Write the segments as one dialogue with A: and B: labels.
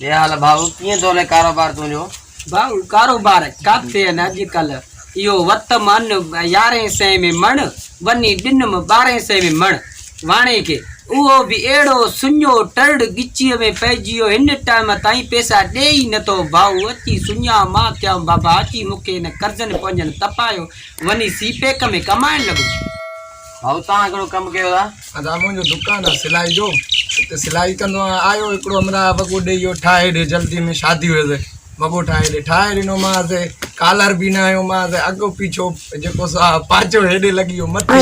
A: ये हाल भाऊ कीअं थो हले कारोबार तुंहिंजो?
B: भाऊ कारोबार काथे आहिनि अॼुकल्ह इहो वत मन 1100 में मण वञी ॾिनमि 1200 में मण वाणे खे उहो बि अहिड़ो सुञो टरड़ गिचीअ में पइजी वियो हिन टाइम ताईं पैसा ॾे ई नथो भाऊ अची सुञा मां चयो बाबा अची मूंखे हिन कर्ज़नि पंहिंजनि तपायो वञी सीपेक में कमाइण लॻो।
A: भाऊ तव्हां हिकिड़ो कमु कयो था?
C: अदा मुंहिंजो दुकानु आहे सिलाई जो, हिते सिलाई कंदो आहियां। आयो हिकिड़ो हमरा वॻो ॾे इहो ठाहे ॾे, जल्दी में शादी हुयसि वॻो ठाहे ॾिनोमांसि, कालर बि न आयोमांसि, अॻो पीछो जेको पाचो हेॾे लॻी वियो मथे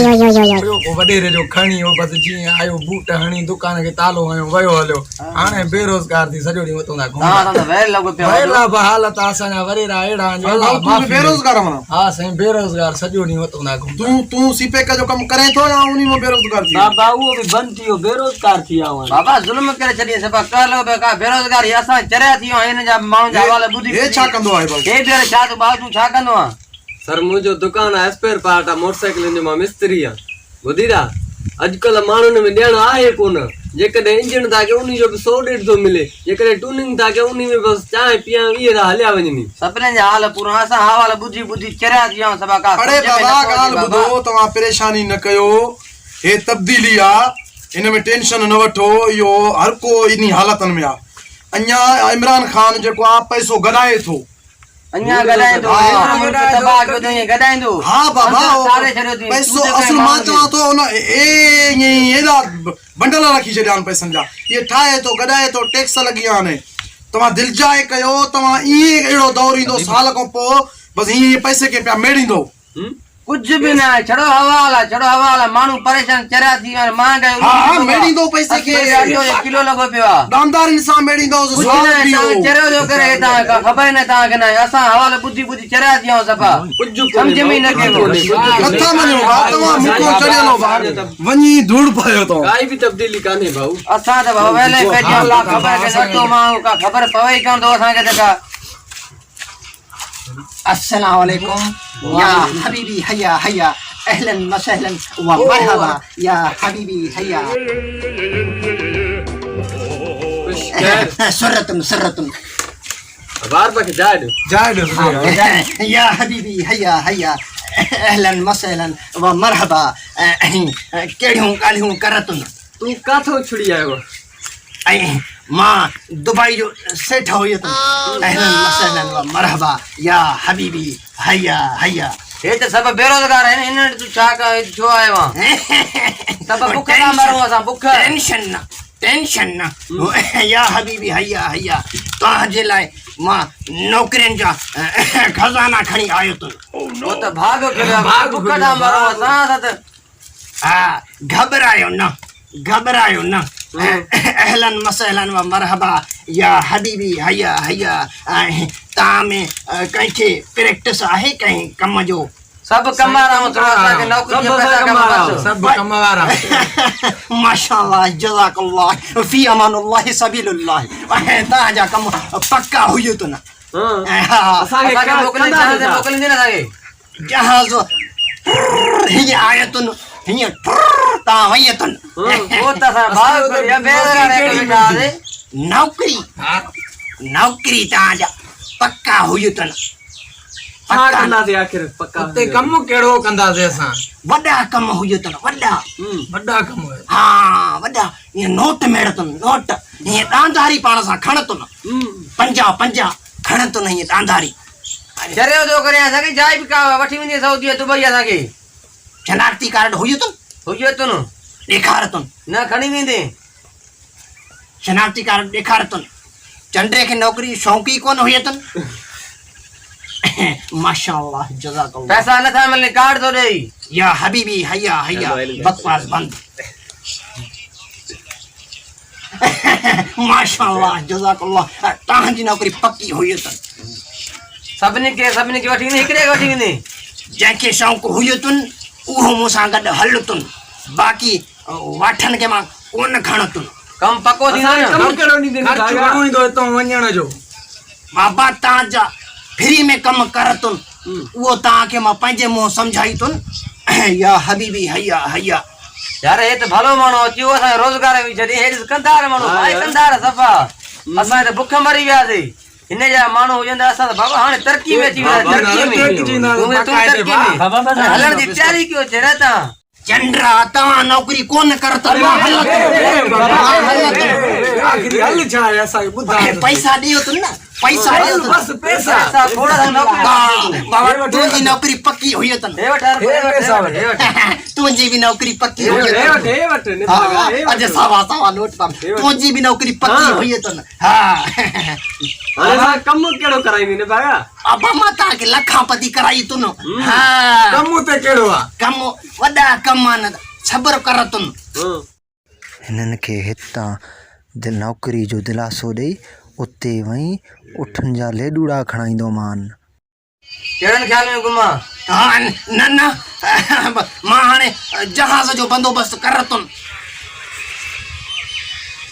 C: वॾेरे जो खणी वियो, बसि जीअं आयो बूट हणी दुकान खे तालो हयो वियो हलियो। हाणे बेरोज़गार थी सॼो ॾींहुं उतां हालत आहे असांजा वरेरा अहिड़ा
D: बेरोज़गार।
C: हा साईं बेरोज़गार सॼो ॾींहुं उतां
D: तूं सीपेक जो कमु करे थो या उन्ही में बेरोज़गार थी?
B: बाबा उहो बि बंदि थी वियो बेरोज़गार थी विया
A: बाबा ज़ुल्म करे छॾी सभा कर लॻो पियो का बेरोज़गारी असां चरिया थी विया हिन जा माण्हुनि जा हवाला ॿुधी
D: हे छा कंदो आहे भाऊ?
A: हे बि छा तूं भाऊ तूं छा कंदो आहे?
E: सर मुंहिंजो दुकानु आहे स्पेयर पार्ट आहे मोटरसाइकिलनि जो, मां मिस्त्री आहियां। ॿुधी था अॼुकल्ह माण्हुनि में ॾियणु आहे कोन, जेकॾहिं इंजन था कयो उन जो बि 100-150 थो मिले, जेकॾहिं टूनिंग था कयो उन में बसि चांहि पीआं 20 था हलिया वञनि।
A: सभिनीनि जा हाल पूरा असां हवाला ॿुधी ॿुधी चरिया थी विया सभा का।
D: अरे बाबा ॻाल्हि ॿुधो, तव्हां परेशानी न कयो, हे तब्दीली आहे, हिन में टेंशन न वठो, इहो हर को इन हालतनि में आहे। अञा इमरान खान जेको आहे पैसो गॾाए थो,
A: अञा गॾाईंदो गॾाईंदो।
D: हा बाबा पैसो असुल मां चवां थो उन एॾा बंडल रखी छॾिया आहिनि पैसनि जा, इहे ठाहे थो गॾाए थो, टैक्स लॻी विया आहिनि। तव्हां दिलि जाए कयो, तव्हां ईअं अहिड़ो दौर ईंदो साल खां पोइ बसि हीअं पैसे खे पिया मेड़ींदो।
A: कुझु बि न आहे, छड़ो हवाला माण्हू परेशान चरिया थी विया आहिनि। महांगाई
D: मेड़ींदो पैसे खे,
A: किलो लॻो पियो आहे,
D: ॾामदारनि सां मेड़ींदो।
A: चरियो जो करे तव्हां ख़बर न तव्हांखे न, असां हवाला ॿुधी ॿुधी चरिया थी विया सभा, सम्झ में न
D: नथा मञो तव्हां मुको चढ़ियलो वञी धूड़ पायो तो
E: काई बि तब्दीली कान्हे भाऊ।
A: असां त वेले पेटियो ला ख़बर के सतो माण्हू का ख़बर पवे ई कोन थो असांखे त का।
F: अस्सलाम वालेकुम या हबीबी हया हया अहलन वसहलन व मरहबा या हबीबी हया सुरतुन
E: बार बार जाए
F: या हबीबी हया हया अहलन वसहलन व मरहबा केड़ियों कालियों करतुन।
E: तू काथो छुड़ी आयो?
F: ऐं मां दुबई जो सेठ हुयो त अहलन वसहलन व मरहबा या हबीबी हया हया।
A: हे त सब बेरोजगार आहिनि, हिन तू छो आयो आहे? सब बुख था मरूं असां, बुख।
F: टेंशन न या हबीबी हया हया, तव्हांजे लाइ मां नौकरियुनि जा खज़ाना खणी आयो तो।
A: वो त भाग बुख था मरूं असां त।
F: हा घबरायो न अहलन वसहलन व मरहबा या हबीबी हया हया। तव्हां में कंहिंखे प्रैक्टिस आहे कंहिं कम जो?
A: सब कम वारा असांखे नौकरी
C: सब कम वारा।
F: माशाअल्लाह जज़ाकल्लाह फी अमानुल्लाह सबीलुल्लाह। तव्हांजा कम पक्का हुयो तो न?
A: असांखे मोकिलींदे न असांखे
F: जहाज़ हीअं आयतुन हीअं तव्हां वयतुन नौकरी तव्हांजा पक्का हुयो तो न?
C: उते कम कहिड़ो कंदासीं असां?
F: वॾा कम हुयो तो न?
C: वॾा कम?
F: हा वॾा, ईअं नोट मेड़तुन, नोट हीअं ॾांधारी पाण सां खणतुन, 50 खणतुन हीअं ॾांधारी।
A: चरियो थो करे असांखे जाइ बि वठी वेंदी सऊदी दुबई असांखे।
F: शनाख्ती कार्ड हुयो तो न? ॾेखारतुन
A: न खणी वेंदे
F: शनाख्ती कार्ड ॾेखारतुन। चंडे खे नौकरी शौंक़ी कोन हुयतुन? माशाअल्लाह जज़ाकल्लाह।
A: पैसा नथा मिलने कार्ड तो ॾेई।
F: या हबीबी हया हया बकवास बंद। माशाअल्लाह जज़ाकल्लाह, तव्हांजी नौकरी पक्की हुयतुन।
A: सभिनी खे वठी वेंदे, हिकिड़े वठी वेंदे।
F: जंहिंखे शौक़ु हुयतुन उहो मूंसां गॾु हलतुन, बाक़ी वाठनि खे मां कोन खणतुन।
A: कम पको थींदो
C: वञण जो।
F: बाबा तव्हांजा फ्री में कम करतुन, उहो तव्हांखे मां पंहिंजे मुंहुं सम्झाईतुन। या हबीबी हया हया।
A: यार हे त भलो माण्हू अची वियो असांखे रोज़गार बि छॾे, हे कंदार माण्हू भाई कंदार सफ़ा। असां त बुख मरी वियासीं हिन जा माण्हू हुजंदा असां त बाबा हाणे तरक़ी में अची विया हलण जी तयारी कयो जरा तव्हां
F: चंद्रा तव्हां नौकरी कोन करत पैसा ॾियो त न पैसा ॾियो
A: पैसा थोड़ा सा
F: बाबा तुंहिंजी नौकरी पक्की हुई अथनि तुंहिंजी बि नौकरी पक्की हुई अॼु सावा सावा नोट तुंहिंजी बि नौकरी पक्की हुई अथनि हा
E: कम कहिड़ो कराईंदी न भागा
F: अब मां तव्हांखे लखापति कराई तुन हा
C: कम ते कहिड़ो आहे
F: कम वॾा कम आहिनि सबर कर तुन
G: हिननि खे हितां नौकरी जो दिलासो ॾेई उते वई उठनि जा लेडूड़ा खणाईंदो मान
A: कहिड़नि ख़्याल में घुमां
F: हाँ न न मां हाणे जहाज़ जो बंदोबस्त कर तुन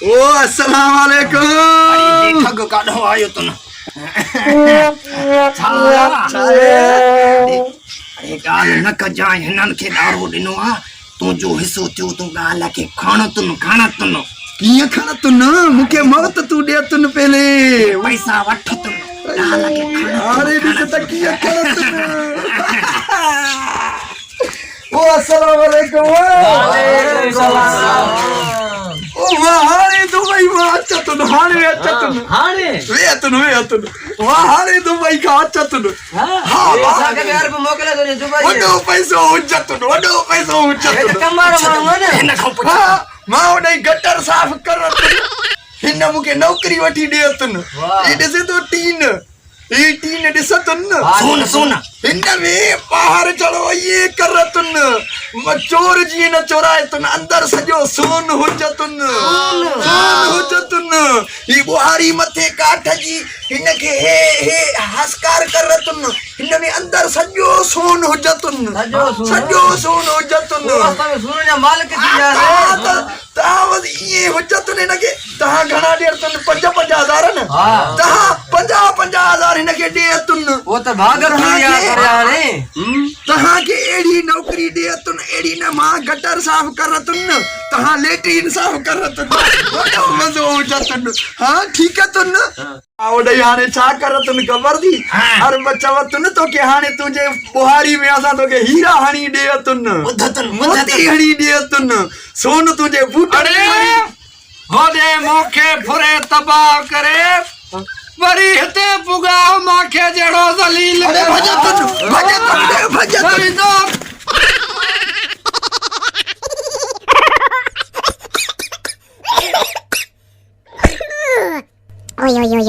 D: ओ अस्सलाम वालेकुम
F: ठग काढो आयो तुन अरे ॻाल्हि न कजांइ हिननि खे ॾारो ॾिनो आहे तुंहिंजो हिसो थियो तूं ॻाल्हि खे खण तुन
D: कीअं खण तू न मूंखे मौत तू ॾे तू न पहले
F: पैसा वठ तुन ॻाल्हि खे खण
D: अरे ॾिस त कीअं खण तू ओ अस्सलाम वालेकुम ओ मां हाणे दुबई मां अचां थो हाणे अचां थो
E: हाणे
D: वे मां हाणे दुबई खां अचां थो
A: असांखे बि अरब मोकिले थो दुबई
D: वॾो पैसो हुजत
A: कमारो माण्हू आहे न
F: हिन खां पुछ
D: मां उनजी गटर साफ़ कर हिन मूंखे नौकरी वठी ॾे अथनि ही ॾिसे थो टीन ॾिस
F: सोन सोन
D: हिन में ॿाहिरि चढ़ो ये कर चोर जीअं न चोराए तुन अंदरि सॼो सोन हुजतुन ही बुहारी मथे काठ जी हिनखे हे हस्कार कर हिन में अंदरि सॼो सोन हुजतुन सॼो सोन हुजतुन
A: सोन जा मालिक थी विया
D: तव्हां वटि ईअं हुजतुन हिनखे तव्हां घणा ॾे अथनि 50,000 न तव्हां 50,000 हिनखे ॾे अथनि
A: वो त भागर थी विया हाणे
D: तव्हांखे अहिड़ी नौकरी ॾे अथनि अहिड़ी न मां गटर साफ़ कर अथनि तव्हां लेट्रिन साफ़ कर अथनि वॾो मज़ो हुजतुन हा ठीकु आहे तुन ओॾे हाणे छा कर अथनि ख़बर थी हर चवतुन तोखे हाणे तुंहिंजे बुहारी में असां तोखे हीरा हणी ॾे अथनि मोती हणी ॾे अथनि सोन तुंहिंजे बूट
C: होॾे मूंखे फुरे तबाह करे वरी हिते पुगाओ मांखे जहिड़ो ज़लील
H: Oi, oi, oi.